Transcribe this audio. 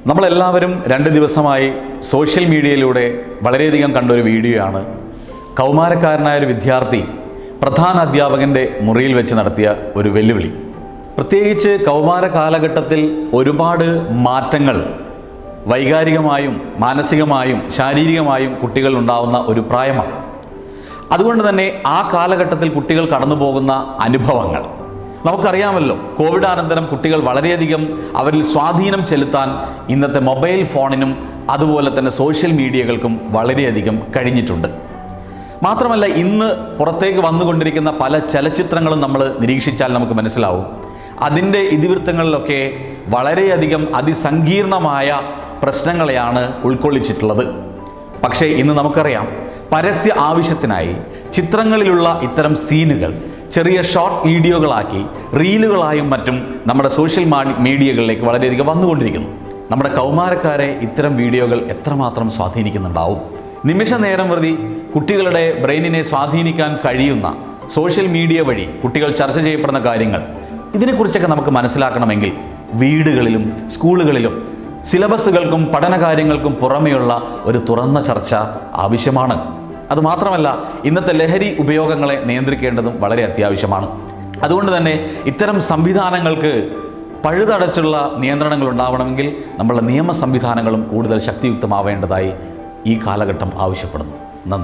നമ്മളെല്ലാവരും 2 ദിവസമായി സോഷ്യൽ മീഡിയയിലൂടെ വളരെയധികം കണ്ടൊരു വീഡിയോ ആണ്. കൗമാരക്കാരനായ ഒരു വിദ്യാർത്ഥി പ്രധാന അധ്യാപകൻ്റെ മുറിയിൽ വെച്ച് നടത്തിയ ഒരു വെല്ലുവിളി. പ്രത്യേകിച്ച് കൗമാര കാലഘട്ടത്തിൽ ഒരുപാട് മാറ്റങ്ങൾ വൈകാരികമായും മാനസികമായും ശാരീരികമായും കുട്ടികൾ ഉണ്ടാവുന്ന ഒരു പ്രായമാണ്. അതുകൊണ്ട് തന്നെ ആ കാലഘട്ടത്തിൽ കുട്ടികൾ കടന്നു പോകുന്ന അനുഭവങ്ങൾ നമുക്കറിയാമല്ലോ. കോവിഡ് അനന്തരം കുട്ടികൾ വളരെയധികം അവരിൽ സ്വാധീനം ചെലുത്താൻ ഇന്നത്തെ മൊബൈൽ ഫോണിനും അതുപോലെ തന്നെ സോഷ്യൽ മീഡിയകൾക്കും വളരെയധികം കഴിഞ്ഞിട്ടുണ്ട്. മാത്രമല്ല, ഇന്ന് പുറത്തേക്ക് വന്നുകൊണ്ടിരിക്കുന്ന പല ചലച്ചിത്രങ്ങളും നമ്മൾ നിരീക്ഷിച്ചാൽ നമുക്ക് മനസ്സിലാവും, അതിൻ്റെ ഇതിവൃത്തങ്ങളിലൊക്കെ വളരെയധികം അതിസങ്കീർണമായ പ്രശ്നങ്ങളെയാണ് ഉൾക്കൊള്ളിച്ചിട്ടുള്ളത്. പക്ഷേ ഇന്ന് നമുക്കറിയാം, പരസ്യ ആവശ്യത്തിനായി ചിത്രങ്ങളിലുള്ള ഇത്തരം സീനുകൾ ചെറിയ ഷോർട്ട് വീഡിയോകളാക്കി റീലുകളായും മറ്റും നമ്മുടെ സോഷ്യൽ മീഡിയകളിലേക്ക് വളരെയധികം വന്നുകൊണ്ടിരിക്കുന്നു. നമ്മുടെ കൗമാരക്കാരെ ഇത്തരം വീഡിയോകൾ എത്രമാത്രം സ്വാധീനിക്കുന്നുണ്ടാവും? നിമിഷ നേരം പ്രതി കുട്ടികളുടെ ബ്രെയിനിനെ സ്വാധീനിക്കാൻ കഴിയുന്ന സോഷ്യൽ മീഡിയ വഴി കുട്ടികൾ ചർച്ച ചെയ്യപ്പെടുന്ന കാര്യങ്ങൾ, ഇതിനെക്കുറിച്ചൊക്കെ നമുക്ക് മനസ്സിലാക്കണമെങ്കിൽ വീടുകളിലും സ്കൂളുകളിലും സിലബസുകൾക്കും പഠനകാര്യങ്ങൾക്കും പുറമെയുള്ള ഒരു തുറന്ന ചർച്ച ആവശ്യമാണ്. അതുമാത്രമല്ല, ഇന്നത്തെ ലഹരി ഉപയോഗങ്ങളെ നിയന്ത്രിക്കേണ്ടതും വളരെ അത്യാവശ്യമാണ്. അതുകൊണ്ട് തന്നെ ഇത്തരം സംവിധാനങ്ങൾക്ക് പഴുതടച്ചുള്ള നിയന്ത്രണങ്ങൾ ഉണ്ടാവണമെങ്കിൽ നമ്മളുടെ നിയമ സംവിധാനങ്ങളും കൂടുതൽ ശക്തിയുക്തമാവേണ്ടതായി ഈ കാലഘട്ടം ആവശ്യപ്പെടുന്നു. നന്ദി.